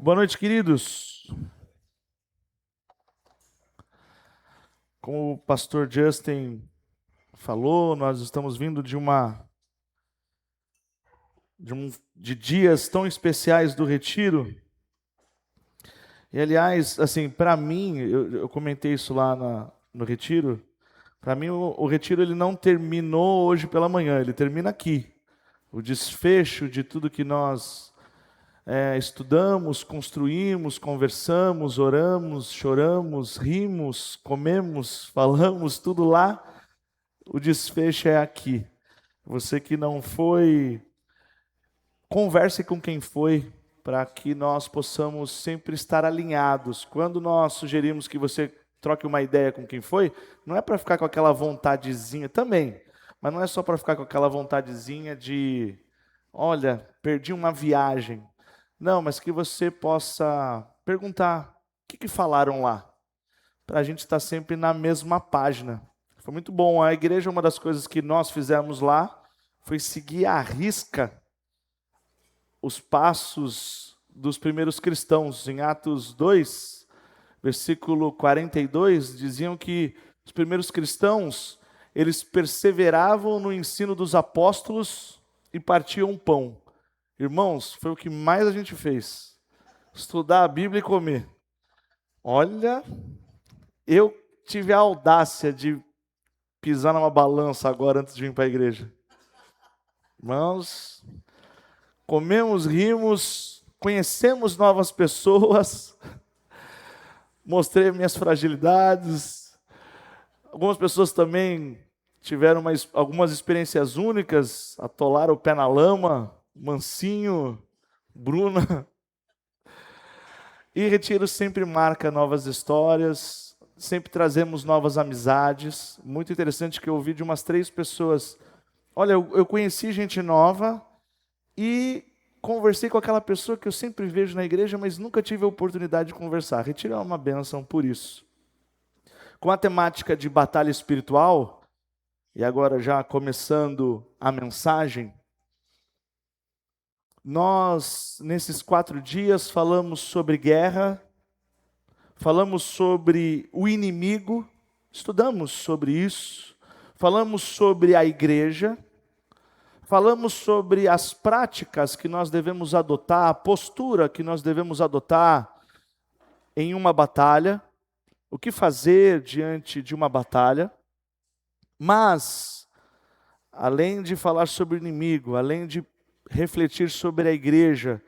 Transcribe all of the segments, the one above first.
Boa noite, queridos. Como o pastor Justin falou, nós estamos vindo de dias tão especiais do retiro. E aliás, assim, para mim, eu comentei isso lá no retiro. Para mim, o retiro ele não terminou hoje pela manhã, ele termina aqui. O desfecho de tudo que nós estudamos, construímos, conversamos, oramos, choramos, rimos, comemos, falamos, tudo lá. O desfecho é aqui. Você que não foi, converse com quem foi, para que nós possamos sempre estar alinhados. Quando nós sugerimos que você troque uma ideia com quem foi, não é para ficar com aquela vontadezinha também, mas não é só para ficar com aquela vontadezinha de, olha, perdi uma viagem. Não, mas que você possa perguntar o que falaram lá, para a gente estar sempre na mesma página. Foi muito bom. A igreja, uma das coisas que nós fizemos lá foi seguir à risca os passos dos primeiros cristãos. Em Atos 2, versículo 42, diziam que os primeiros cristãos, eles perseveravam no ensino dos apóstolos e partiam pão. Irmãos, foi o que mais a gente fez. Estudar a Bíblia e comer. Olha, eu tive a audácia de pisar numa balança agora antes de vir para a igreja. Irmãos, comemos, rimos, conhecemos novas pessoas, mostrei minhas fragilidades. Algumas pessoas também tiveram algumas experiências únicas, atolaram o pé na lama, Mancinho, Bruna. E retiro sempre marca novas histórias, sempre trazemos novas amizades. Muito interessante que eu ouvi de umas 3 pessoas. Olha, eu conheci gente nova e conversei com aquela pessoa que eu sempre vejo na igreja, mas nunca tive a oportunidade de conversar. Retiro é uma bênção por isso. Com a temática de batalha espiritual, e agora já começando a mensagem, nós, nesses 4 dias, falamos sobre guerra, falamos sobre o inimigo, estudamos sobre isso, falamos sobre a igreja, falamos sobre as práticas que nós devemos adotar, a postura que nós devemos adotar em uma batalha, o que fazer diante de uma batalha. Mas, além de falar sobre o inimigo, além de refletir sobre a igreja,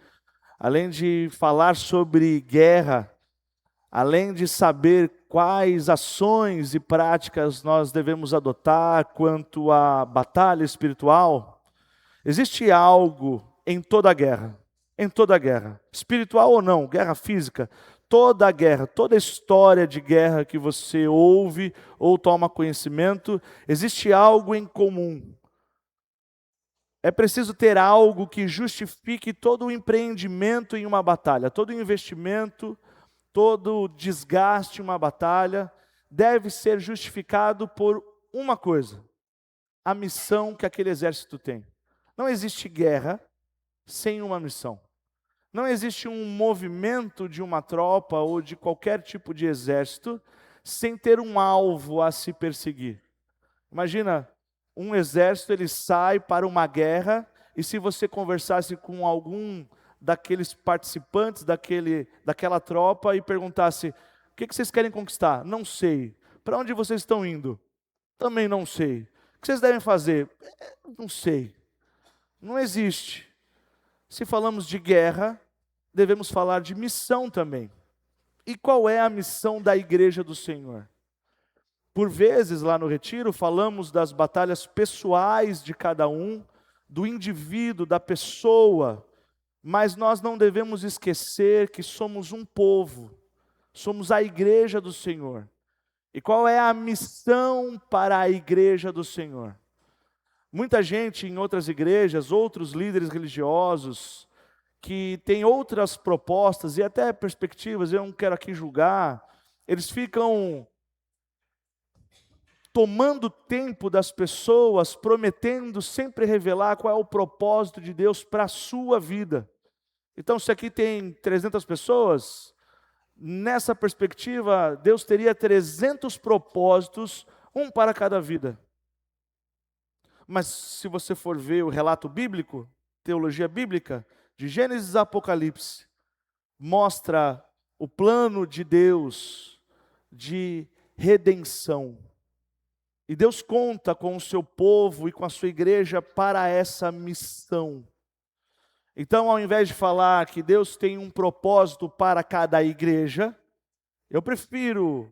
além de falar sobre guerra, além de saber quais ações e práticas nós devemos adotar quanto à batalha espiritual, existe algo em toda guerra, espiritual ou não, guerra física, toda guerra, toda história de guerra que você ouve ou toma conhecimento, existe algo em comum. É preciso ter algo que justifique todo o empreendimento em uma batalha, todo o investimento, todo o desgaste em uma batalha, deve ser justificado por uma coisa: a missão que aquele exército tem. Não existe guerra sem uma missão. Não existe um movimento de uma tropa ou de qualquer tipo de exército sem ter um alvo a se perseguir. Imagina, um exército ele sai para uma guerra e se você conversasse com algum daqueles participantes daquela tropa e perguntasse: o que vocês querem conquistar? Não sei. Para onde vocês estão indo? Também não sei. O que vocês devem fazer? Não sei. Não existe. Se falamos de guerra, devemos falar de missão também. E qual é a missão da igreja do Senhor? Por vezes, lá no retiro, falamos das batalhas pessoais de cada um, do indivíduo, da pessoa, mas nós não devemos esquecer que somos um povo, somos a igreja do Senhor. E qual é a missão para a igreja do Senhor? Muita gente em outras igrejas, outros líderes religiosos, que têm outras propostas e até perspectivas, eu não quero aqui julgar, eles ficam tomando tempo das pessoas, prometendo sempre revelar qual é o propósito de Deus para a sua vida. Então, se aqui tem 300 pessoas, nessa perspectiva, Deus teria 300 propósitos, um para cada vida. Mas se você for ver o relato bíblico, teologia bíblica, de Gênesis a Apocalipse, mostra o plano de Deus de redenção. E Deus conta com o seu povo e com a sua igreja para essa missão. Então, ao invés de falar que Deus tem um propósito para cada igreja, eu prefiro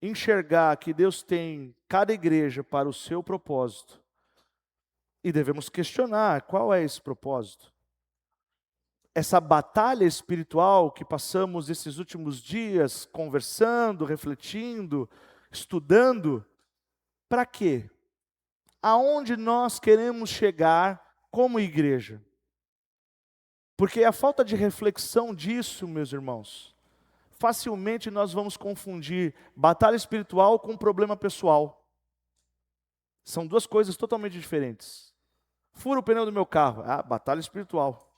enxergar que Deus tem cada igreja para o seu propósito. E devemos questionar qual é esse propósito. Essa batalha espiritual que passamos esses últimos dias conversando, refletindo, estudando, para quê? Aonde nós queremos chegar como igreja? Porque a falta de reflexão disso, meus irmãos, facilmente nós vamos confundir batalha espiritual com problema pessoal. São duas coisas totalmente diferentes. Fura o pneu do meu carro, batalha espiritual.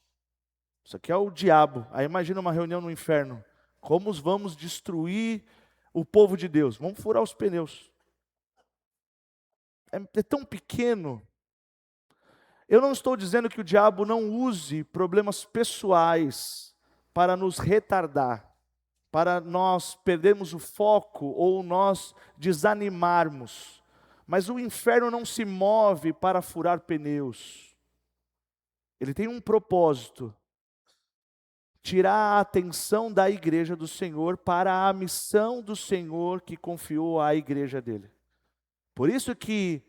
Isso aqui é o diabo. Aí imagina uma reunião no inferno. Como vamos destruir o povo de Deus? Vamos furar os pneus. É tão pequeno. Eu não estou dizendo que o diabo não use problemas pessoais para nos retardar, para nós perdermos o foco ou nós desanimarmos. Mas o inferno não se move para furar pneus. Ele tem um propósito: tirar a atenção da igreja do Senhor para a missão do Senhor que confiou à igreja dele. Por isso que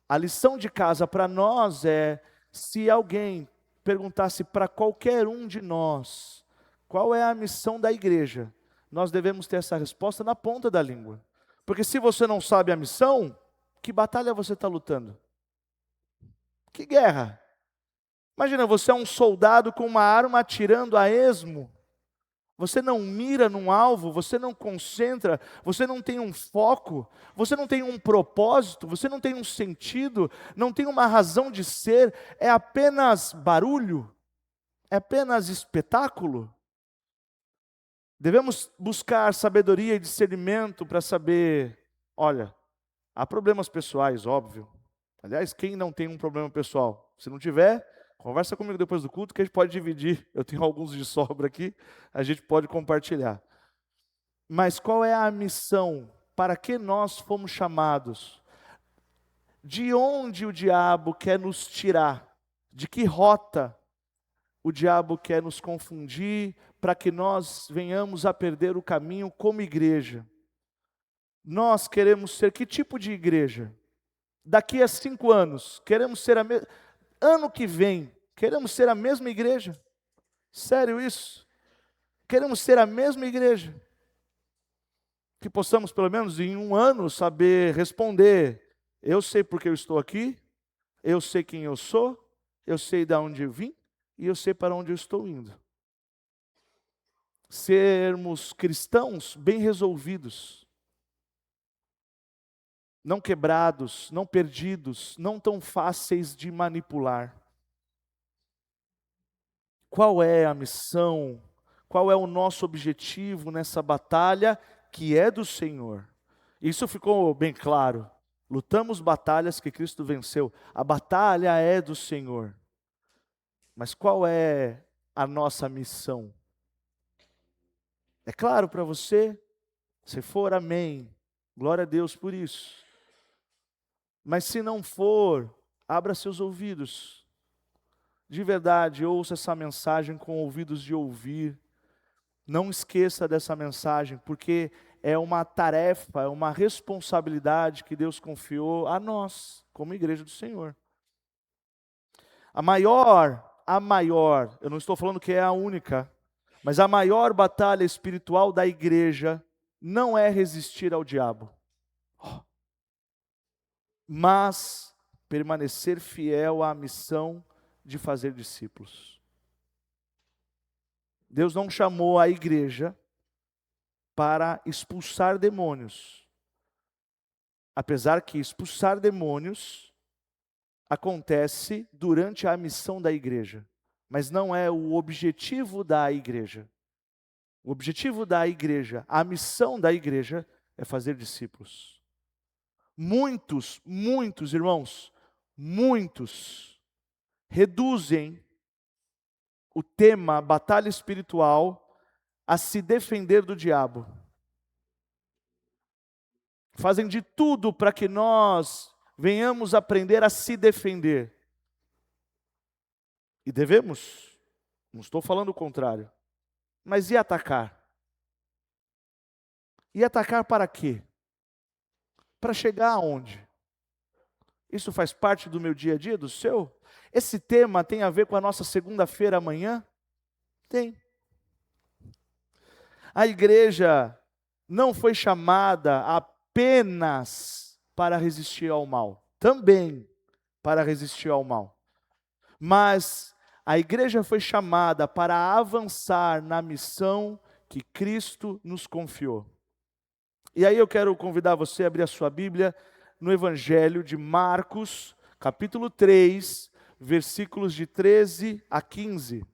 a lição de casa para nós é, se alguém perguntasse para qualquer um de nós, qual é a missão da igreja, nós devemos ter essa resposta na ponta da língua. Porque se você não sabe a missão, que batalha você está lutando? Que guerra? Imagina, você é um soldado com uma arma atirando a esmo. Você não mira num alvo, você não concentra, você não tem um foco, você não tem um propósito, você não tem um sentido, não tem uma razão de ser, é apenas barulho, é apenas espetáculo. Devemos buscar sabedoria e discernimento para saber, olha, há problemas pessoais, óbvio. Aliás, quem não tem um problema pessoal? Se não tiver, conversa comigo depois do culto que a gente pode dividir. Eu tenho alguns de sobra aqui, a gente pode compartilhar. Mas qual é a missão? Para que nós fomos chamados? De onde o diabo quer nos tirar? De que rota o diabo quer nos confundir para que nós venhamos a perder o caminho como igreja? Nós queremos ser que tipo de igreja? Daqui a 5 anos, queremos ser ano que vem, queremos ser a mesma igreja? Sério isso? Queremos ser a mesma igreja? Que possamos pelo menos em 1 ano saber responder, eu sei porque eu estou aqui, eu sei quem eu sou, eu sei de onde eu vim, e eu sei para onde eu estou indo. Sermos cristãos bem resolvidos, não quebrados, não perdidos, não tão fáceis de manipular. Qual é a missão? Qual é o nosso objetivo nessa batalha que é do Senhor? Isso ficou bem claro. Lutamos batalhas que Cristo venceu. A batalha é do Senhor. Mas qual é a nossa missão? É claro para você? Se for, amém. Glória a Deus por isso. Mas se não for, abra seus ouvidos. De verdade, ouça essa mensagem com ouvidos de ouvir. Não esqueça dessa mensagem, porque é uma tarefa, é uma responsabilidade que Deus confiou a nós, como igreja do Senhor. A maior, eu não estou falando que é a única, mas a maior batalha espiritual da igreja não é resistir ao diabo, mas permanecer fiel à missão de fazer discípulos. Deus não chamou a igreja para expulsar demônios, apesar que expulsar demônios acontece durante a missão da igreja. mas não é o objetivo da igreja. O objetivo da igreja, a missão da igreja é fazer discípulos. Muitos irmãos, muitos reduzem o tema batalha espiritual a se defender do diabo. Fazem de tudo para que nós venhamos aprender a se defender. E devemos, não estou falando o contrário. Mas e atacar? E atacar para quê? Para chegar aonde? Isso faz parte do meu dia a dia, do seu? Esse tema tem a ver com a nossa segunda-feira amanhã? Tem. A igreja não foi chamada apenas para resistir ao mal, também para resistir ao mal. Mas a igreja foi chamada para avançar na missão que Cristo nos confiou. E aí eu quero convidar você a abrir a sua Bíblia no Evangelho de Marcos, capítulo 3, versículos de 13 a 15.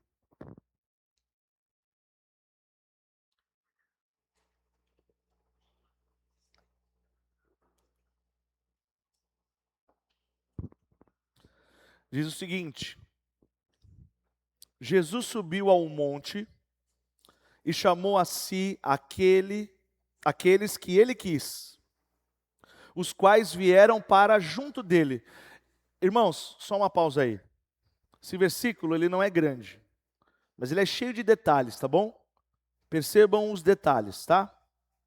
Diz o seguinte: Jesus subiu ao monte e chamou a si aqueles que ele quis, os quais vieram para junto dele. Irmãos, só uma pausa aí. Esse versículo, ele não é grande, mas ele é cheio de detalhes, tá bom? Percebam os detalhes, tá?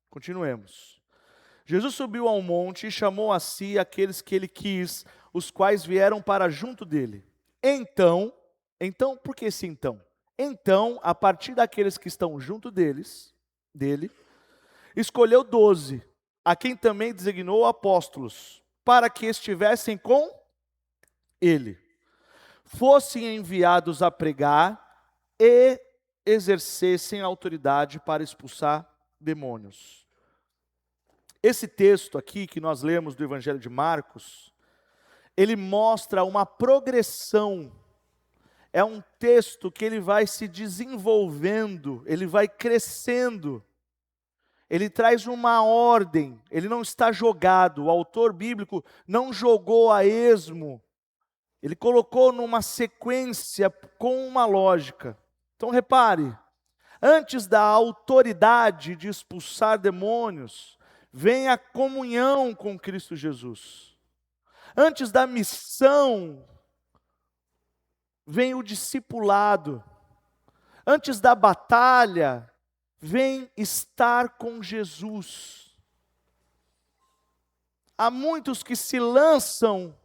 Continuemos. Jesus subiu ao monte e chamou a si aqueles que ele quis, os quais vieram para junto dele. Então, por que esse então? Então, a partir daqueles que estão junto dele, escolheu 12, a quem também designou apóstolos, para que estivessem com ele, fossem enviados a pregar e exercessem autoridade para expulsar demônios. Esse texto aqui que nós lemos do Evangelho de Marcos, ele mostra uma progressão. É um texto que ele vai se desenvolvendo, ele vai crescendo. Ele traz uma ordem, ele não está jogado. O autor bíblico não jogou a esmo. Ele colocou numa sequência com uma lógica. Então repare, antes da autoridade de expulsar demônios, vem a comunhão com Cristo Jesus. Antes da missão, vem o discipulado. Antes da batalha, vem estar com Jesus. Há muitos que se lançam,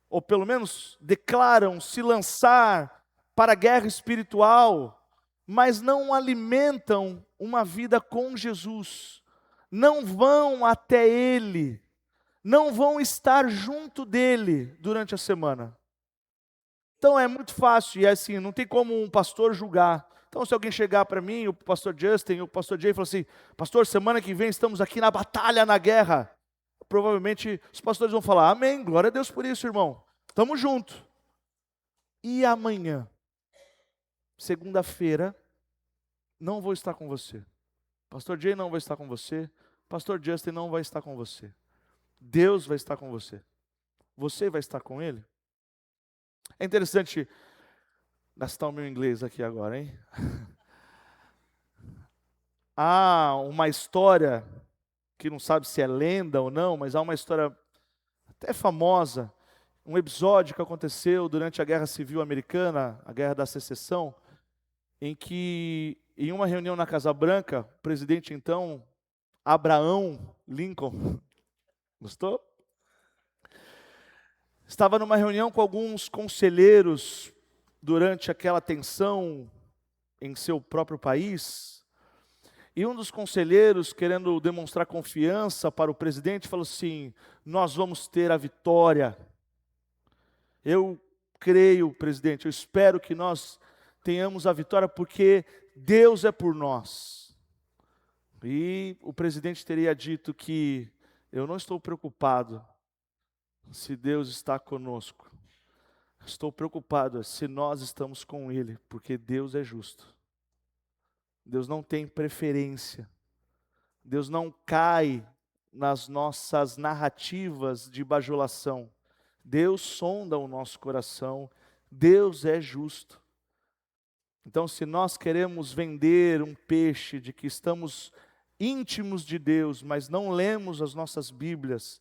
ou pelo menos declaram se lançar para a guerra espiritual, mas não alimentam uma vida com Jesus. Não vão até Ele, não vão estar junto dEle durante a semana. Então é muito fácil, e é assim, não tem como um pastor julgar. Então se alguém chegar para mim, o pastor Justin, o pastor Jay, e falar assim: pastor, semana que vem estamos aqui na batalha, na guerra. Provavelmente os pastores vão falar: amém, glória a Deus por isso, irmão. Estamos juntos. E amanhã, segunda-feira, não vou estar com você. Pastor Jay não vai estar com você. Pastor Justin não vai estar com você. Deus vai estar com você. Você vai estar com Ele? É interessante gastar o meu inglês aqui agora, hein? Há uma história, que não sabe se é lenda ou não, mas há uma história até famosa, um episódio que aconteceu durante a Guerra Civil Americana, a Guerra da Secessão, em que, em uma reunião na Casa Branca, o presidente então, Abraham Lincoln, gostou? Estava numa reunião com alguns conselheiros durante aquela tensão em seu próprio país, e um dos conselheiros, querendo demonstrar confiança para o presidente, falou assim: nós vamos ter a vitória. Eu creio, presidente, eu espero que nós tenhamos a vitória, porque Deus é por nós. E o presidente teria dito que: eu não estou preocupado se Deus está conosco. Estou preocupado se nós estamos com Ele, porque Deus é justo. Deus não tem preferência. Deus não cai nas nossas narrativas de bajulação. Deus sonda o nosso coração. Deus é justo. Então, se nós queremos vender um peixe de que estamos íntimos de Deus, mas não lemos as nossas Bíblias,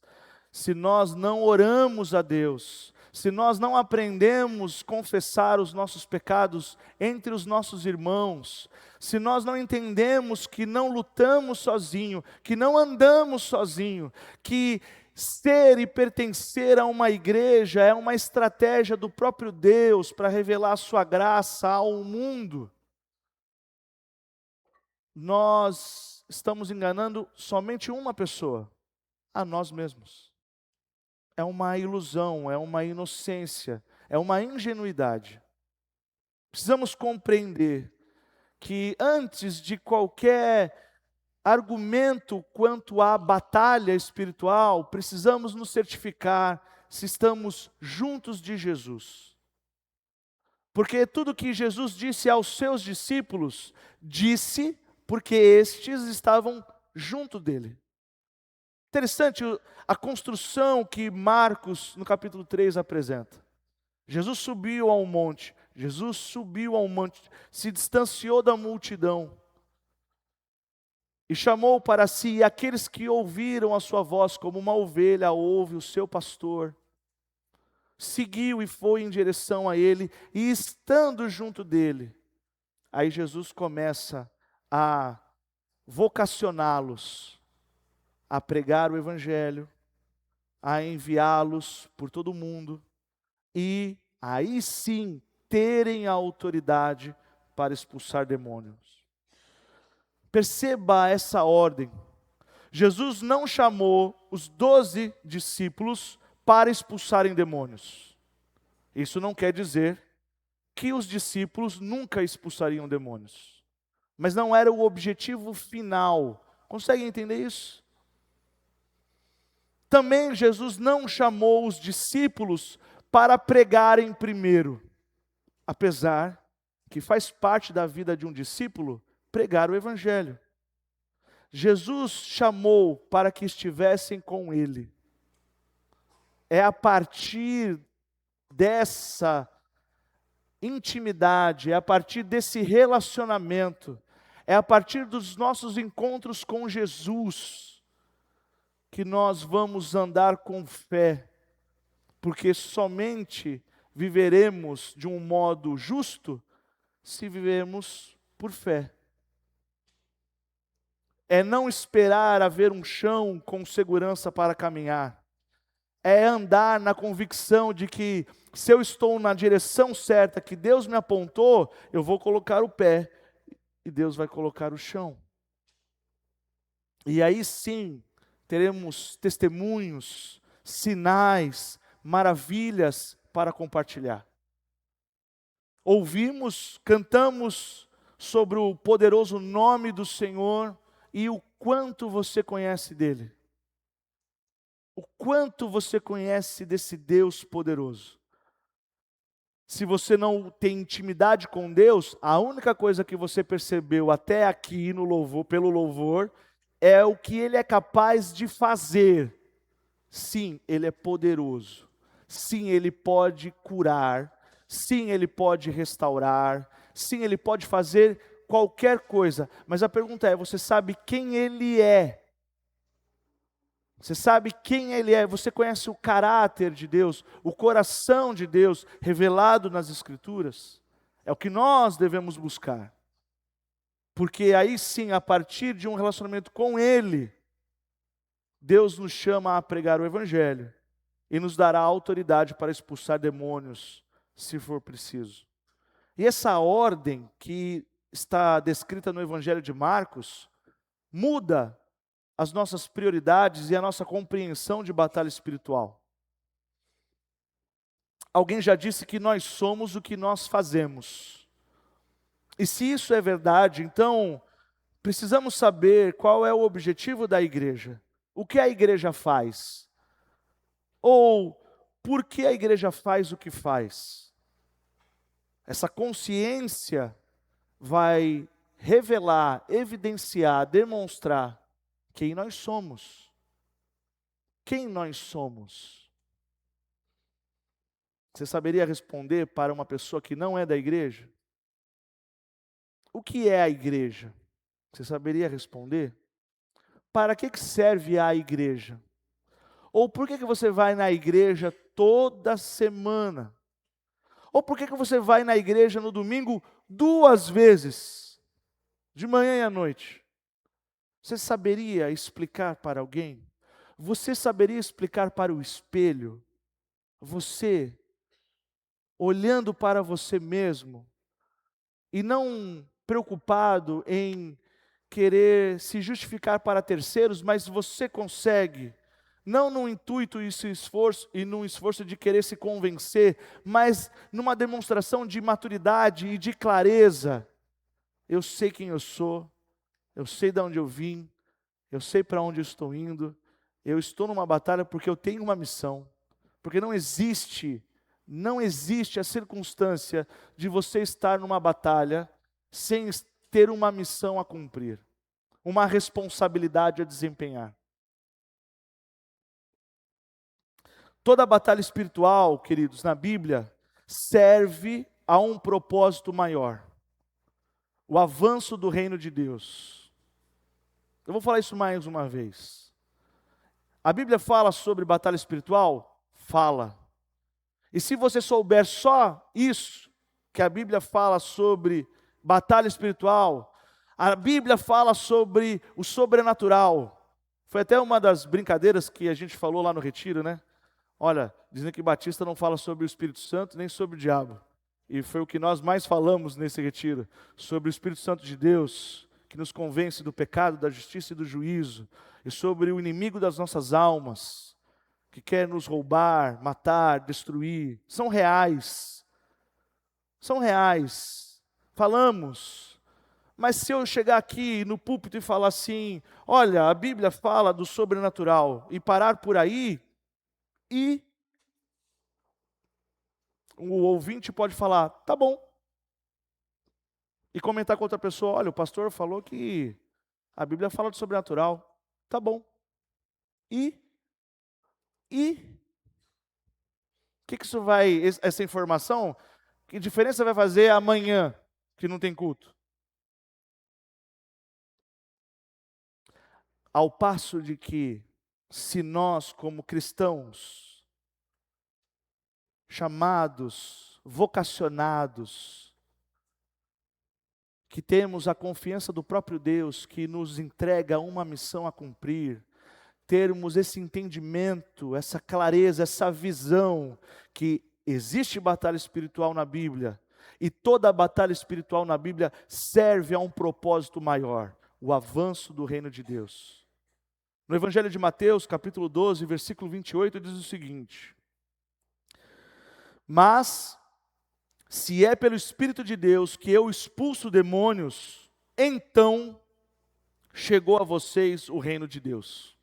se nós não oramos a Deus, se nós não aprendemos a confessar os nossos pecados entre os nossos irmãos, se nós não entendemos que não lutamos sozinho, que não andamos sozinho, que ser e pertencer a uma igreja é uma estratégia do próprio Deus para revelar a sua graça ao mundo, nós estamos enganando somente uma pessoa, a nós mesmos. É uma ilusão, é uma inocência, é uma ingenuidade. Precisamos compreender que antes de qualquer argumento quanto à batalha espiritual, precisamos nos certificar se estamos juntos de Jesus. Porque tudo que Jesus disse aos seus discípulos, disse porque estes estavam junto dele. Interessante a construção que Marcos, no capítulo 3, apresenta. Jesus subiu ao monte, se distanciou da multidão e chamou para si aqueles que ouviram a sua voz, como uma ovelha ouve o seu pastor. Seguiu e foi em direção a ele, e estando junto dele, aí Jesus começa a vocacioná-los, a pregar o evangelho, a enviá-los por todo o mundo, e aí sim terem a autoridade para expulsar demônios. Perceba essa ordem. Jesus não chamou os 12 discípulos para expulsarem demônios. Isso não quer dizer que os discípulos nunca expulsariam demônios. Mas não era o objetivo final. Conseguem entender isso? Também Jesus não chamou os discípulos para pregarem primeiro. Apesar que faz parte da vida de um discípulo pregar o evangelho. Jesus chamou para que estivessem com Ele. É a partir dessa intimidade, é a partir desse relacionamento, é a partir dos nossos encontros com Jesus, que nós vamos andar com fé, porque somente viveremos de um modo justo se vivermos por fé. É não esperar haver um chão com segurança para caminhar. É andar na convicção de que se eu estou na direção certa, que Deus me apontou, eu vou colocar o pé e Deus vai colocar o chão. E aí sim, teremos testemunhos, sinais, maravilhas para compartilhar. Ouvimos, cantamos sobre o poderoso nome do Senhor e o quanto você conhece dele. O quanto você conhece desse Deus poderoso. Se você não tem intimidade com Deus, a única coisa que você percebeu até aqui no louvor, pelo louvor, é o que Ele é capaz de fazer. Sim, Ele é poderoso. Sim, Ele pode curar. Sim, Ele pode restaurar. Sim, Ele pode fazer qualquer coisa. Mas a pergunta é, você sabe quem Ele é? Você sabe quem Ele é? Você conhece o caráter de Deus, o coração de Deus revelado nas Escrituras? É o que nós devemos buscar. Porque aí sim, a partir de um relacionamento com Ele, Deus nos chama a pregar o Evangelho e nos dará autoridade para expulsar demônios, se for preciso. E essa ordem que está descrita no Evangelho de Marcos, muda as nossas prioridades e a nossa compreensão de batalha espiritual. Alguém já disse que nós somos o que nós fazemos. E se isso é verdade, então precisamos saber qual é o objetivo da igreja. O que a igreja faz? Ou por que a igreja faz o que faz. Essa consciência vai revelar, evidenciar, demonstrar quem nós somos. Quem nós somos? Você saberia responder para uma pessoa que não é da igreja? O que é a igreja? Você saberia responder? Para que serve a igreja? Ou por que você vai na igreja toda semana? Ou por que você vai na igreja no domingo 2 vezes, de manhã e à noite? Você saberia explicar para alguém? Você saberia explicar para o espelho? Você, olhando para você mesmo, e não preocupado em querer se justificar para terceiros, mas você consegue, não no intuito e num esforço de querer se convencer, mas numa demonstração de maturidade e de clareza. Eu sei quem eu sou, eu sei de onde eu vim, eu sei para onde eu estou indo, eu estou numa batalha porque eu tenho uma missão, porque não existe a circunstância de você estar numa batalha sem ter uma missão a cumprir, uma responsabilidade a desempenhar. Toda batalha espiritual, queridos, na Bíblia, serve a um propósito maior: o avanço do reino de Deus. Eu vou falar isso mais uma vez. A Bíblia fala sobre batalha espiritual? Fala. E se você souber só isso, que a Bíblia fala sobre batalha espiritual, a Bíblia fala sobre o sobrenatural. Foi até uma das brincadeiras que a gente falou lá no retiro, né? Olha, dizem que Batista não fala sobre o Espírito Santo nem sobre o diabo. E foi o que nós mais falamos nesse retiro, sobre o Espírito Santo de Deus, que nos convence do pecado, da justiça e do juízo, e sobre o inimigo das nossas almas, que quer nos roubar, matar, destruir. São reais. São reais. Falamos. Mas se eu chegar aqui no púlpito e falar assim, olha, a Bíblia fala do sobrenatural, e parar por aí, e o ouvinte pode falar, tá bom. E comentar com outra pessoa, olha, o pastor falou que a Bíblia fala do sobrenatural. Tá bom. E o que isso vai, essa informação, que diferença vai fazer amanhã, que não tem culto? Ao passo de que, se nós como cristãos, chamados, vocacionados, que temos a confiança do próprio Deus, que nos entrega uma missão a cumprir, termos esse entendimento, essa clareza, essa visão, que existe batalha espiritual na Bíblia, e toda batalha espiritual na Bíblia serve a um propósito maior, o avanço do reino de Deus. No Evangelho de Mateus, capítulo 12, versículo 28, diz o seguinte: mas, se é pelo Espírito de Deus que eu expulso demônios, então chegou a vocês o reino de Deus.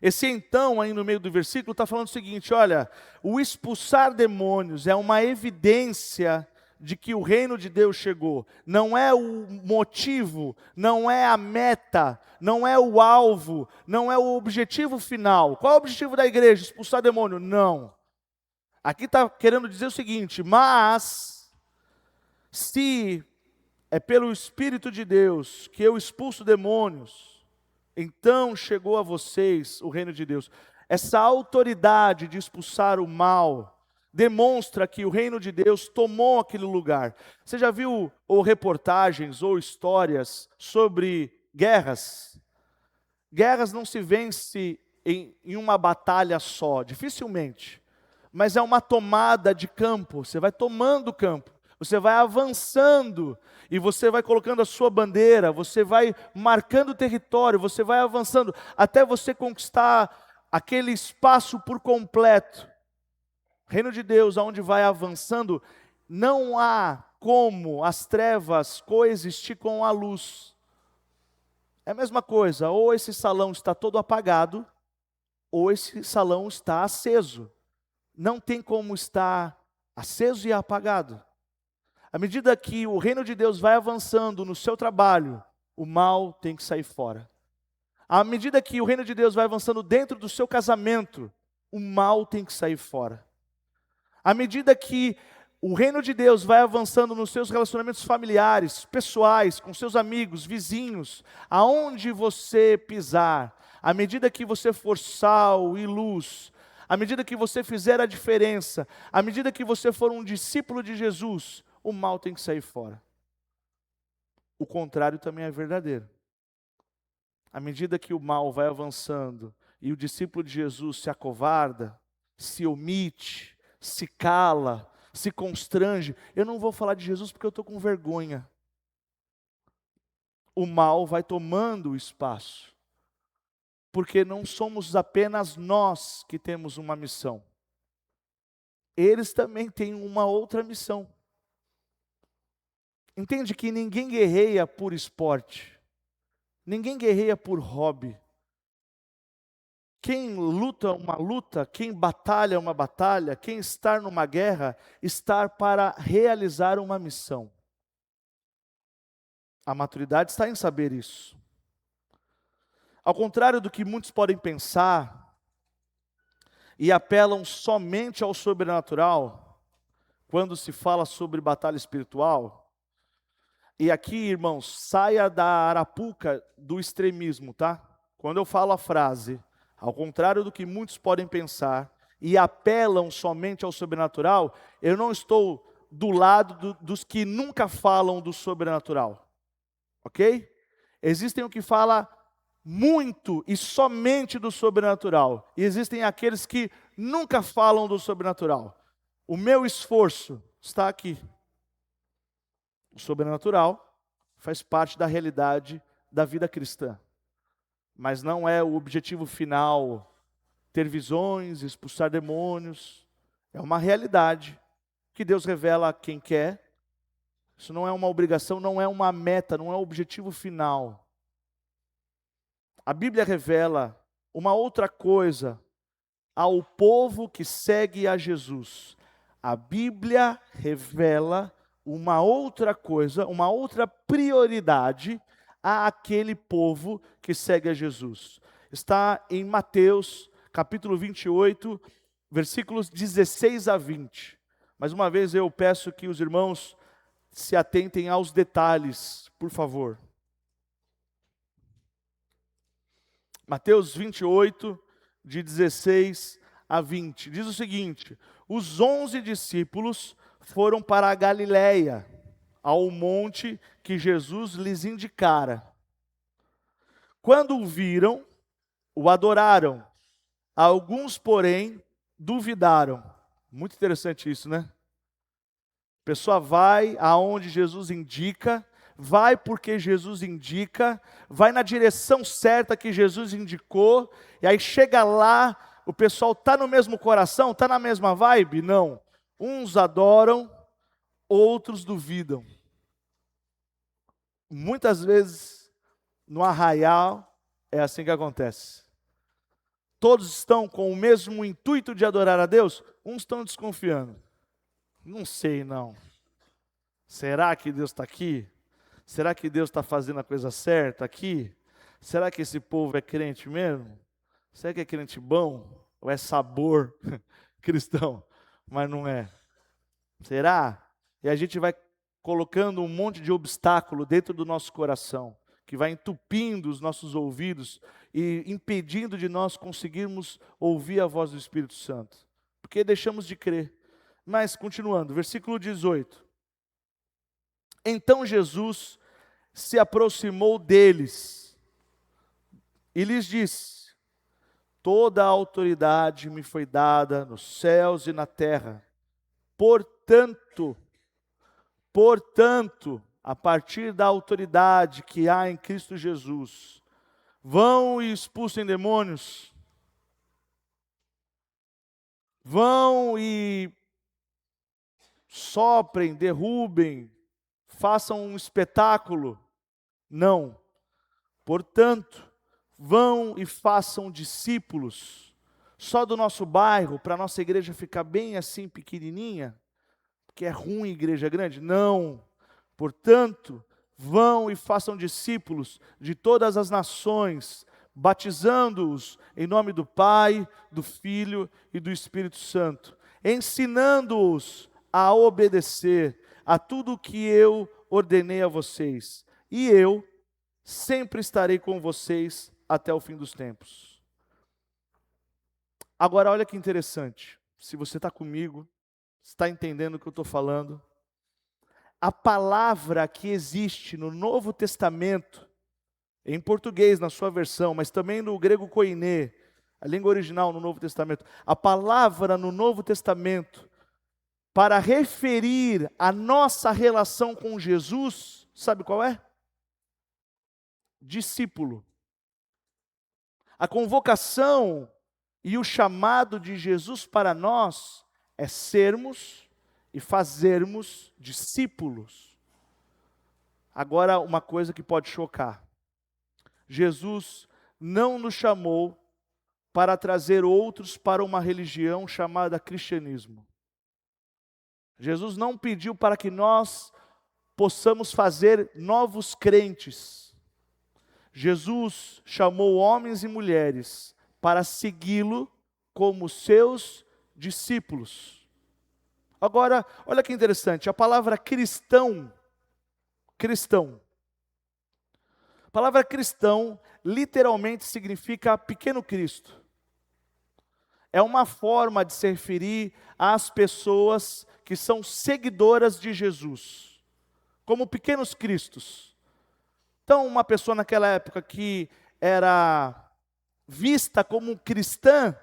Esse então, aí no meio do versículo, está falando o seguinte, olha, o expulsar demônios é uma evidência de que o reino de Deus chegou. Não é o motivo, não é a meta, não é o alvo, não é o objetivo final. Qual é o objetivo da igreja? Expulsar demônio? Não. Aqui está querendo dizer o seguinte, mas, se é pelo Espírito de Deus que eu expulso demônios, então chegou a vocês o reino de Deus. Essa autoridade de expulsar o mal demonstra que o reino de Deus tomou aquele lugar. Você já viu ou reportagens ou histórias sobre guerras? Guerras não se vence em uma batalha só, dificilmente. Mas é uma tomada de campo. Você vai tomando campo. Você vai avançando e você vai colocando a sua bandeira, você vai marcando o território, você vai avançando até você conquistar aquele espaço por completo. Reino de Deus, aonde vai avançando, não há como as trevas coexistir com a luz. É a mesma coisa, ou esse salão está todo apagado, ou esse salão está aceso. Não tem como estar aceso e apagado. À medida que o reino de Deus vai avançando no seu trabalho, o mal tem que sair fora. À medida que o reino de Deus vai avançando dentro do seu casamento, o mal tem que sair fora. À medida que o reino de Deus vai avançando nos seus relacionamentos familiares, pessoais, com seus amigos, vizinhos, aonde você pisar, à medida que você for sal e luz, à medida que você fizer a diferença, à medida que você for um discípulo de Jesus, o mal tem que sair fora. O contrário também é verdadeiro. À medida que o mal vai avançando e o discípulo de Jesus se acovarda, se omite, se cala, se constrange, eu não vou falar de Jesus porque eu estou com vergonha. O mal vai tomando o espaço, porque não somos apenas nós que temos uma missão. Eles também têm uma outra missão. Entende que ninguém guerreia por esporte. Ninguém guerreia por hobby. Quem luta uma luta, quem batalha uma batalha, quem está numa guerra, está para realizar uma missão. A maturidade está em saber isso. Ao contrário do que muitos podem pensar, e apelam somente ao sobrenatural, quando se fala sobre batalha espiritual, e aqui, irmãos, saia da arapuca do extremismo, tá? Quando eu falo a frase, ao contrário do que muitos podem pensar, e apelam somente ao sobrenatural, eu não estou do lado dos que nunca falam do sobrenatural, ok? Existem o que fala muito e somente do sobrenatural, e existem aqueles que nunca falam do sobrenatural. O meu esforço está aqui. O sobrenatural faz parte da realidade da vida cristã, mas não é o objetivo final, ter visões, expulsar demônios. É uma realidade que Deus revela a quem quer. Isso não é uma obrigação, não é uma meta, não é o objetivo final. A Bíblia revela uma outra coisa ao povo que segue a Jesus. A Bíblia revela uma outra coisa, uma outra prioridade àquele povo que segue a Jesus. Está em Mateus, capítulo 28, versículos 16 a 20. Mais uma vez eu peço que os irmãos se atentem aos detalhes, por favor. Mateus 28, de 16 a 20. Diz o seguinte: os 11 discípulos foram para a Galiléia, ao monte que Jesus lhes indicara. Quando o viram, o adoraram. Alguns, porém, duvidaram. Muito interessante isso, né? A pessoa vai aonde Jesus indica, vai porque Jesus indica, vai na direção certa que Jesus indicou, e aí chega lá, o pessoal está no mesmo coração, está na mesma vibe? Não. Uns adoram, outros duvidam. Muitas vezes, no arraial, é assim que acontece. Todos estão com o mesmo intuito de adorar a Deus, uns estão desconfiando. Não sei não. Será que Deus está aqui? Será que Deus está fazendo a coisa certa aqui? Será que esse povo é crente mesmo? Será que é crente bom? Ou é sabor cristão? Mas não é. Será? E a gente vai colocando um monte de obstáculo dentro do nosso coração, que vai entupindo os nossos ouvidos e impedindo de nós conseguirmos ouvir a voz do Espírito Santo. Porque deixamos de crer. Mas, continuando, versículo 18. Então Jesus se aproximou deles e lhes disse: toda a autoridade me foi dada nos céus e na terra. Portanto, a partir da autoridade que há em Cristo Jesus, vão e expulsem demônios, vão e soprem, derrubem, façam um espetáculo. Não. Portanto, vão e façam discípulos, só do nosso bairro, para a nossa igreja ficar bem assim pequenininha, porque é ruim igreja grande? Não. Portanto, vão e façam discípulos de todas as nações, batizando-os em nome do Pai, do Filho e do Espírito Santo, ensinando-os a obedecer a tudo o que eu ordenei a vocês. E eu sempre estarei com vocês até o fim dos tempos. Agora, olha que interessante. Se você está comigo, está entendendo o que eu estou falando. A palavra que existe no Novo Testamento, em português na sua versão, mas também no grego koiné, a língua original no Novo Testamento, a palavra no Novo Testamento, para referir a nossa relação com Jesus, sabe qual é? Discípulo. A convocação e o chamado de Jesus para nós é sermos e fazermos discípulos. Agora, uma coisa que pode chocar. Jesus não nos chamou para trazer outros para uma religião chamada cristianismo. Jesus não pediu para que nós possamos fazer novos crentes. Jesus chamou homens e mulheres para segui-lo como seus discípulos. Agora, olha que interessante, a palavra cristão, a palavra cristão literalmente significa pequeno Cristo. É uma forma de se referir às pessoas que são seguidoras de Jesus, como pequenos cristos. Então, uma pessoa naquela época que era vista como cristã,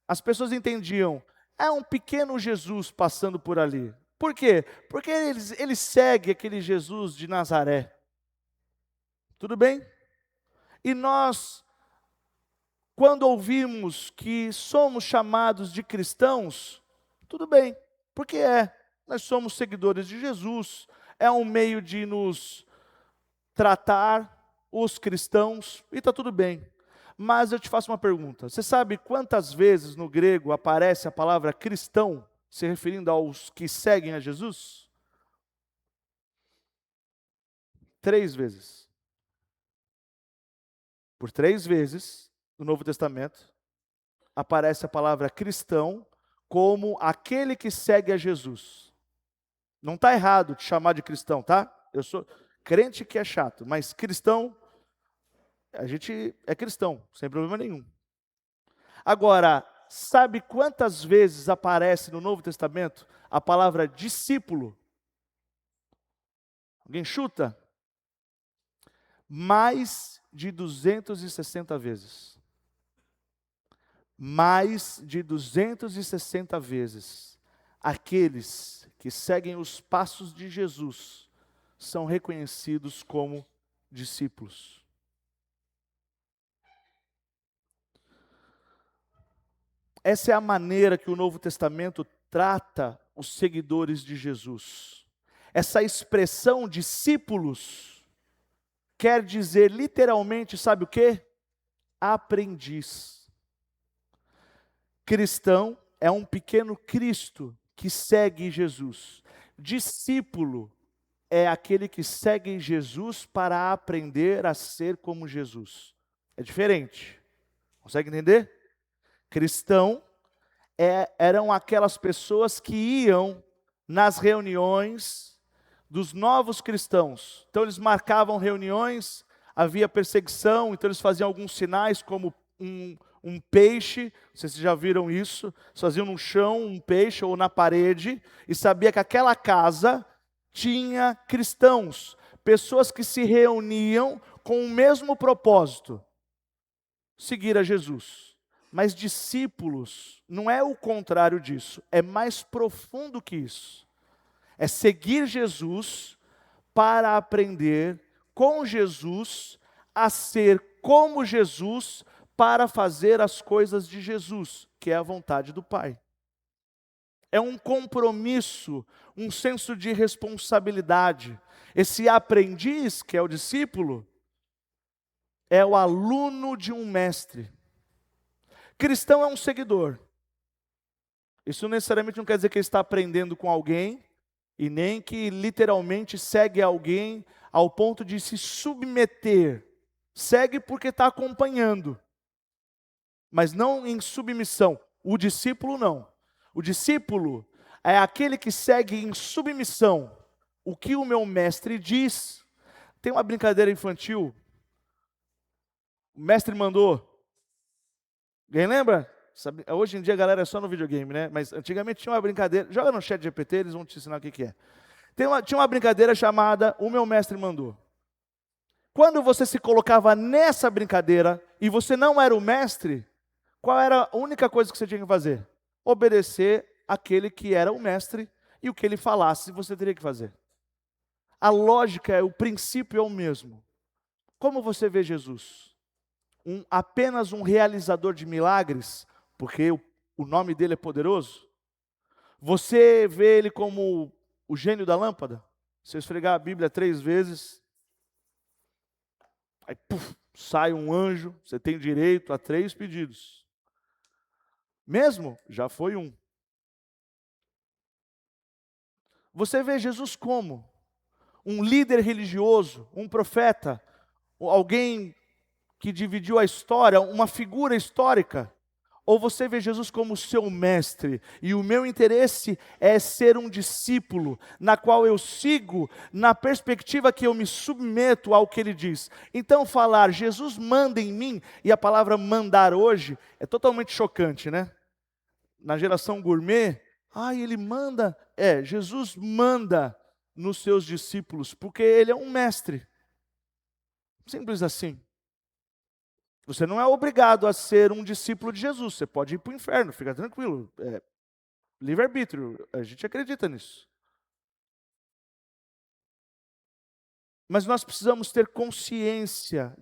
as pessoas entendiam, é um pequeno Jesus passando por ali. Por quê? Porque ele segue aquele Jesus de Nazaré. Tudo bem? E nós, quando ouvimos que somos chamados de cristãos, tudo bem, porque nós somos seguidores de Jesus, é um meio de nos tratar os cristãos, e está tudo bem. Mas eu te faço uma pergunta, você sabe quantas vezes no grego aparece a palavra cristão, se referindo aos que seguem a Jesus? 3 vezes. Por 3 vezes, no Novo Testamento, aparece a palavra cristão como aquele que segue a Jesus. Não está errado te chamar de cristão, tá? Eu sou crente que é chato, mas cristão, a gente é cristão, sem problema nenhum. Agora, sabe quantas vezes aparece no Novo Testamento a palavra discípulo? Alguém chuta? Mais de 260 vezes. Mais de 260 vezes. Aqueles que seguem os passos de Jesus são reconhecidos como discípulos. Essa é a maneira que o Novo Testamento trata os seguidores de Jesus. Essa expressão discípulos quer dizer literalmente, sabe o quê? Aprendiz. Cristão é um pequeno Cristo que segue Jesus. Discípulo é aquele que segue Jesus para aprender a ser como Jesus. É diferente. Consegue entender? Cristão eram aquelas pessoas que iam nas reuniões dos novos cristãos. Então eles marcavam reuniões, havia perseguição, então eles faziam alguns sinais como um peixe, vocês já viram isso, eles faziam no chão um peixe ou na parede, e sabia que aquela casa tinha cristãos, pessoas que se reuniam com o mesmo propósito, seguir a Jesus. Mas discípulos não é o contrário disso, é mais profundo que isso. É seguir Jesus para aprender com Jesus a ser como Jesus para fazer as coisas de Jesus, que é a vontade do Pai. É um compromisso, um senso de responsabilidade. Esse aprendiz, que é o discípulo, é o aluno de um mestre. Cristão é um seguidor. Isso necessariamente não quer dizer que ele está aprendendo com alguém, e nem que literalmente segue alguém ao ponto de se submeter. Segue porque está acompanhando, mas não em submissão. O discípulo não. O discípulo é aquele que segue em submissão. O que o meu mestre diz. Tem uma brincadeira infantil. O mestre mandou. Alguém lembra? Hoje em dia a galera é só no videogame, né? Mas antigamente tinha uma brincadeira. Joga no chat GPT, eles vão te ensinar o que é. Tinha uma brincadeira chamada O Meu Mestre Mandou. Quando você se colocava nessa brincadeira e você não era o mestre, qual era a única coisa que você tinha que fazer? Obedecer aquele que era o mestre, e o que ele falasse você teria que fazer. A lógica, o princípio é o mesmo. Como você vê Jesus? Apenas um realizador de milagres, porque o nome dele é poderoso? Você vê ele como o gênio da lâmpada? Se eu esfregar a Bíblia 3 vezes, aí sai um anjo, você tem direito a 3 pedidos. Mesmo? Já foi um. Você vê Jesus como? Um líder religioso, um profeta, alguém que dividiu a história, uma figura histórica? Ou você vê Jesus como seu mestre, e o meu interesse é ser um discípulo, na qual eu sigo, na perspectiva que eu me submeto ao que ele diz. Então falar, Jesus manda em mim, e a palavra mandar hoje, é totalmente chocante, né? Na geração gourmet, ele manda, Jesus manda nos seus discípulos, porque ele é um mestre. Simples assim. Você não é obrigado a ser um discípulo de Jesus. Você pode ir para o inferno, fica tranquilo. Livre-arbítrio, a gente acredita nisso. Mas nós precisamos ter consciência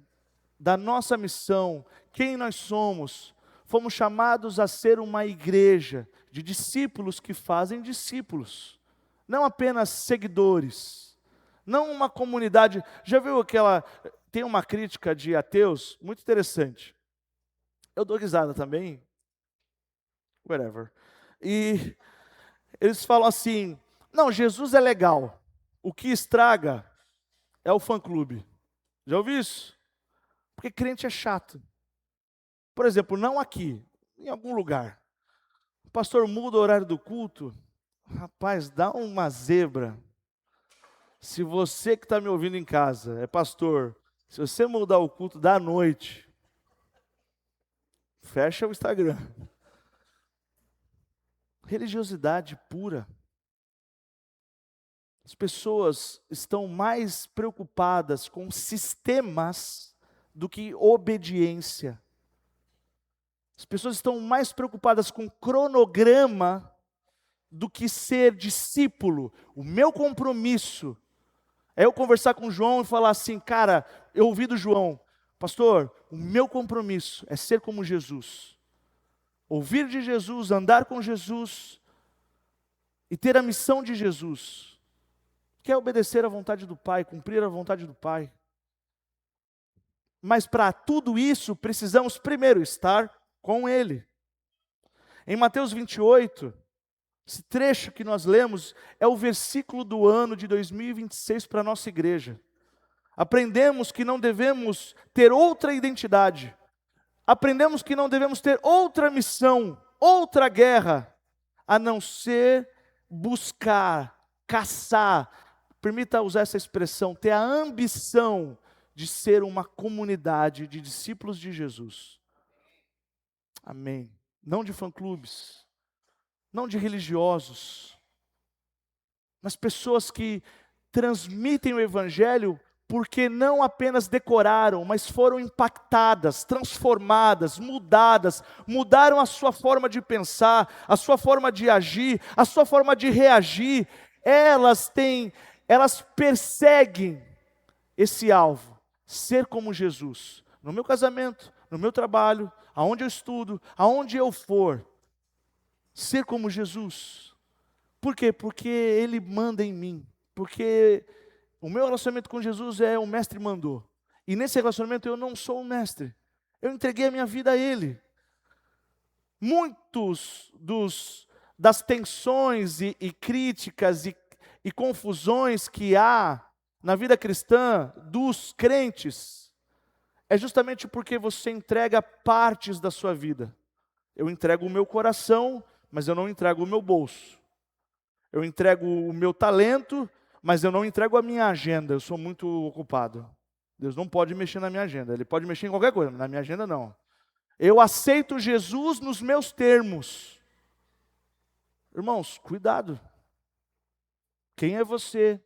da nossa missão, quem nós somos. Fomos chamados a ser uma igreja de discípulos que fazem discípulos. Não apenas seguidores. Não uma comunidade. Já viu aquela... Tem uma crítica de ateus muito interessante. Eu dou risada também. Whatever. E eles falam assim, não, Jesus é legal. O que estraga é o fã-clube. Já ouviu isso? Porque crente é chato. Por exemplo, não aqui, em algum lugar. O pastor muda o horário do culto. Rapaz, dá uma zebra. Se você que está me ouvindo em casa é pastor, se você mudar o culto da noite, fecha o Instagram. Religiosidade pura. As pessoas estão mais preocupadas com sistemas do que obediência. As pessoas estão mais preocupadas com cronograma do que ser discípulo. O meu compromisso é eu conversar com o João e falar assim, cara, eu ouvi do João, pastor, o meu compromisso é ser como Jesus. Ouvir de Jesus, andar com Jesus e ter a missão de Jesus. Que é obedecer à vontade do Pai, cumprir a vontade do Pai. Mas para tudo isso, precisamos primeiro estar com Ele. Em Mateus 28, esse trecho que nós lemos é o versículo do ano de 2026 para a nossa igreja. Aprendemos que não devemos ter outra identidade. Aprendemos que não devemos ter outra missão, outra guerra, a não ser buscar, caçar, permita usar essa expressão, ter a ambição de ser uma comunidade de discípulos de Jesus. Amém. Não de fã-clubes, não de religiosos, mas pessoas que transmitem o Evangelho porque não apenas decoraram, mas foram impactadas, transformadas, mudaram a sua forma de pensar, a sua forma de agir, a sua forma de reagir. Elas perseguem esse alvo, ser como Jesus. No meu casamento, no meu trabalho, aonde eu estudo, aonde eu for, ser como Jesus. Por quê? Porque Ele manda em mim. Porque o meu relacionamento com Jesus o mestre mandou. E nesse relacionamento eu não sou o mestre. Eu entreguei a minha vida a Ele. Muitos das tensões e críticas e confusões que há na vida cristã dos crentes é justamente porque você entrega partes da sua vida. Eu entrego o meu coração, mas eu não entrego o meu bolso. Eu entrego o meu talento, mas eu não entrego a minha agenda. Eu sou muito ocupado. Deus não pode mexer na minha agenda. Ele pode mexer em qualquer coisa, mas na minha agenda não. Eu aceito Jesus nos meus termos. Irmãos, cuidado. Quem é você?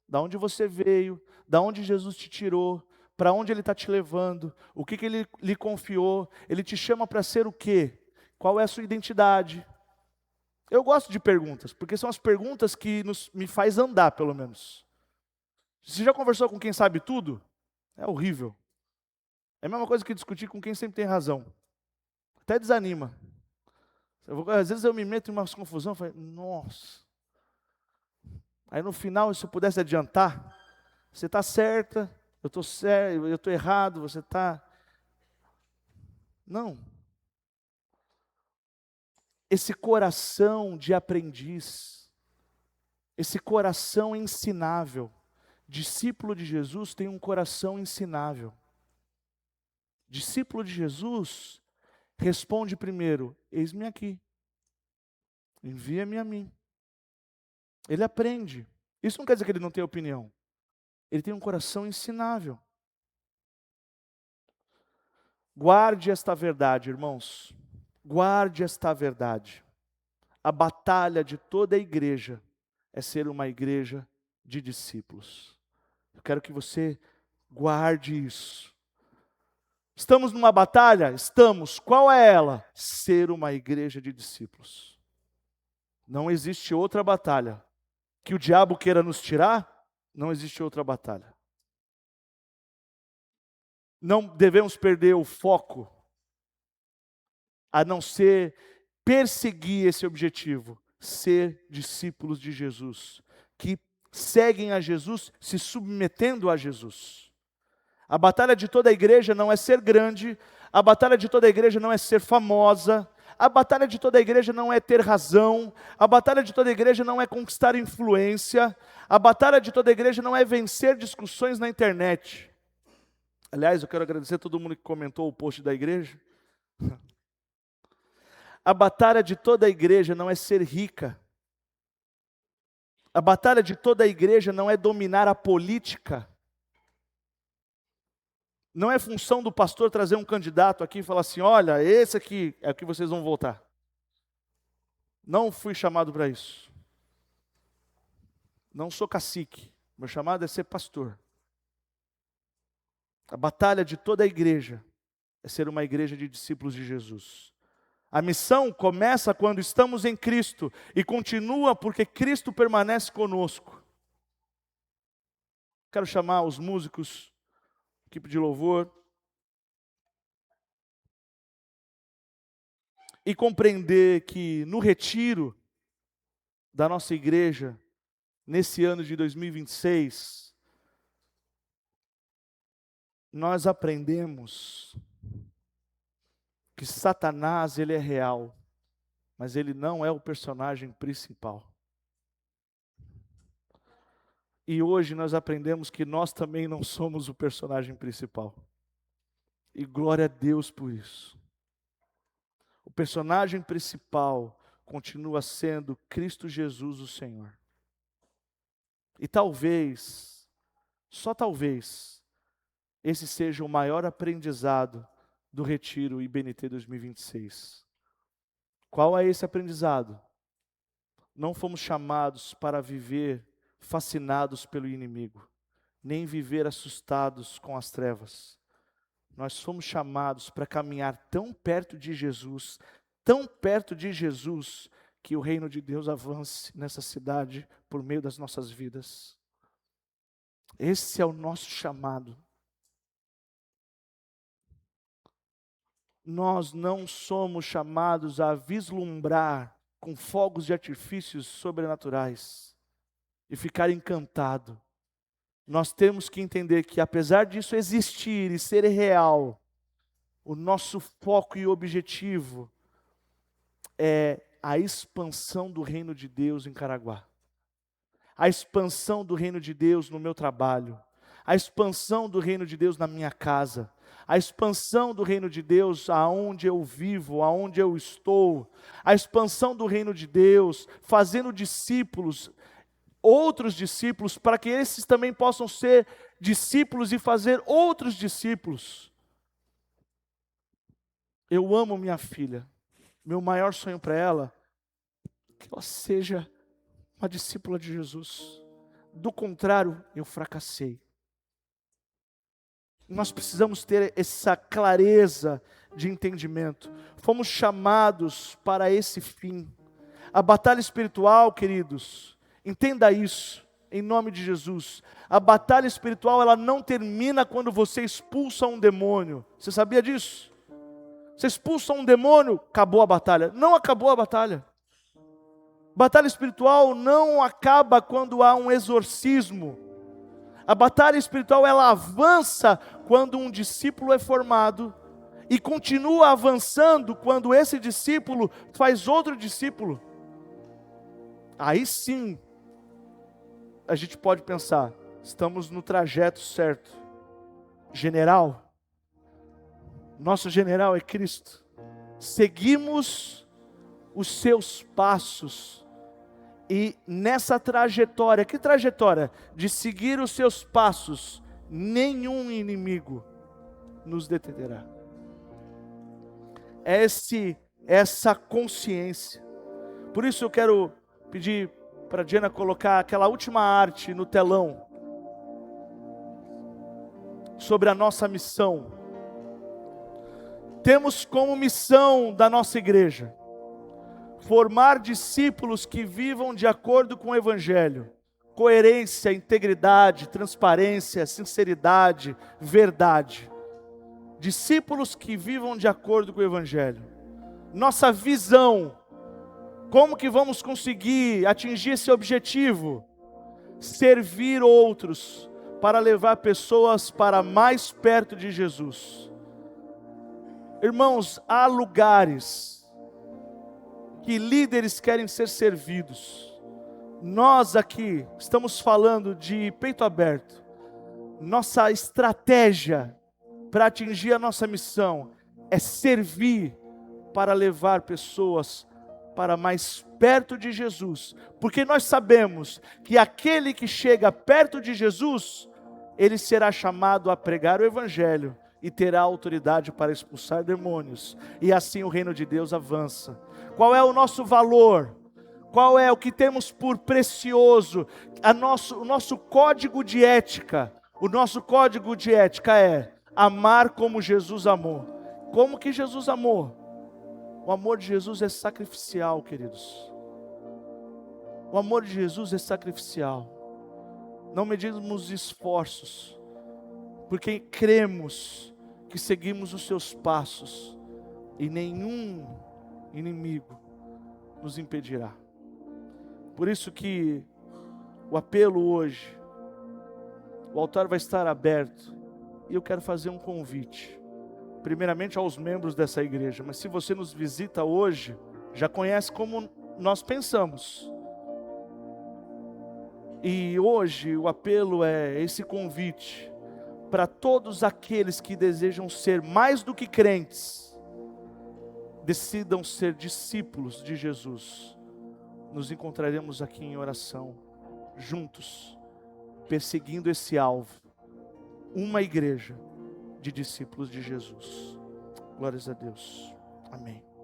Da onde você veio? Da onde Jesus te tirou? Para onde Ele está te levando? O que Ele lhe confiou? Ele te chama para ser o quê? Qual é a sua identidade? Eu gosto de perguntas, porque são as perguntas que me faz andar, pelo menos. Você já conversou com quem sabe tudo? É horrível. É a mesma coisa que discutir com quem sempre tem razão. Até desanima. Às vezes eu me meto em umas confusões e falo, nossa. Aí no final, se eu pudesse adiantar, você está certa, eu estou certo, eu estou errado, você está... Não. Esse coração de aprendiz, esse coração ensinável, discípulo de Jesus tem um coração ensinável. Discípulo de Jesus responde primeiro, eis-me aqui, envia-me a mim. Ele aprende. Isso não quer dizer que ele não tem opinião. Ele tem um coração ensinável. Guarde esta verdade, irmãos. Guarde esta verdade. A batalha de toda a igreja é ser uma igreja de discípulos. Eu quero que você guarde isso. Estamos numa batalha? Estamos. Qual é ela? Ser uma igreja de discípulos. Não existe outra batalha. Que o diabo queira nos tirar, não existe outra batalha. Não devemos perder o foco, a não ser perseguir esse objetivo, ser discípulos de Jesus, que seguem a Jesus, se submetendo a Jesus. A batalha de toda a igreja não é ser grande, a batalha de toda a igreja não é ser famosa, a batalha de toda a igreja não é ter razão, a batalha de toda a igreja não é conquistar influência, a batalha de toda a igreja não é vencer discussões na internet. Aliás, eu quero agradecer a todo mundo que comentou o post da igreja. A batalha de toda a igreja não é ser rica. A batalha de toda a igreja não é dominar a política. Não é função do pastor trazer um candidato aqui e falar assim, olha, esse aqui é o que vocês vão votar. Não fui chamado para isso. Não sou cacique. Meu chamado é ser pastor. A batalha de toda a igreja é ser uma igreja de discípulos de Jesus. A missão começa quando estamos em Cristo e continua porque Cristo permanece conosco. Quero chamar os músicos, equipe de louvor, e compreender que no retiro da nossa igreja, nesse ano de 2026, nós aprendemos que Satanás, ele é real, mas ele não é o personagem principal. E hoje nós aprendemos que nós também não somos o personagem principal. E glória a Deus por isso. O personagem principal continua sendo Cristo Jesus, o Senhor. E talvez, só talvez, esse seja o maior aprendizado do Retiro IBNT 2026. Qual é esse aprendizado? Não fomos chamados para viver fascinados pelo inimigo, nem viver assustados com as trevas. Nós fomos chamados para caminhar tão perto de Jesus, que o reino de Deus avance nessa cidade por meio das nossas vidas. Esse é o nosso chamado. Nós não somos chamados a vislumbrar com fogos de artifícios sobrenaturais e ficar encantado. Nós temos que entender que apesar disso existir e ser real, o nosso foco e objetivo é a expansão do reino de Deus em Caraguá. A expansão do reino de Deus no meu trabalho. A expansão do reino de Deus na minha casa. A expansão do reino de Deus aonde eu vivo, aonde eu estou. A expansão do reino de Deus, fazendo discípulos, outros discípulos, para que esses também possam ser discípulos e fazer outros discípulos. Eu amo minha filha. Meu maior sonho para ela é que ela seja uma discípula de Jesus. Do contrário, eu fracassei. Nós precisamos ter essa clareza de entendimento. Fomos chamados para esse fim. A batalha espiritual, queridos, entenda isso, em nome de Jesus. A batalha espiritual, ela não termina quando você expulsa um demônio. Você sabia disso? Você expulsa um demônio, acabou a batalha. Não acabou a batalha. Batalha espiritual não acaba quando há um exorcismo. A batalha espiritual, ela avança quando um discípulo é formado e continua avançando quando esse discípulo faz outro discípulo. Aí sim, a gente pode pensar, estamos no trajeto certo. General, nosso general é Cristo. Seguimos os seus passos. E nessa trajetória, que trajetória? De seguir os seus passos, nenhum inimigo nos deterá. Essa consciência. Por isso eu quero pedir para a Diana colocar aquela última arte no telão, sobre a nossa missão. Temos como missão da nossa igreja formar discípulos que vivam de acordo com o Evangelho. Coerência, integridade, transparência, sinceridade, verdade. Discípulos que vivam de acordo com o Evangelho. Nossa visão. Como que vamos conseguir atingir esse objetivo? Servir outros para levar pessoas para mais perto de Jesus. Irmãos, há lugares que líderes querem ser servidos. Nós aqui estamos falando de peito aberto. Nossa estratégia para atingir a nossa missão é servir para levar pessoas para mais perto de Jesus. Porque nós sabemos que aquele que chega perto de Jesus, ele será chamado a pregar o Evangelho e terá autoridade para expulsar demônios. E assim o reino de Deus avança. Qual é o nosso valor? Qual é o que temos por precioso? O nosso código de ética. O nosso código de ética é amar como Jesus amou. Como que Jesus amou? O amor de Jesus é sacrificial, queridos. O amor de Jesus é sacrificial. Não medimos esforços, porque cremos que seguimos os seus passos e nenhum inimigo nos impedirá. Por isso que o apelo hoje, o altar vai estar aberto e eu quero fazer um convite, primeiramente aos membros dessa igreja, mas se você nos visita hoje, já conhece como nós pensamos. E hoje o apelo é esse convite para todos aqueles que desejam ser mais do que crentes, decidam ser discípulos de Jesus. Nos encontraremos aqui em oração, juntos, perseguindo esse alvo, uma igreja de discípulos de Jesus. Glórias a Deus. Amém.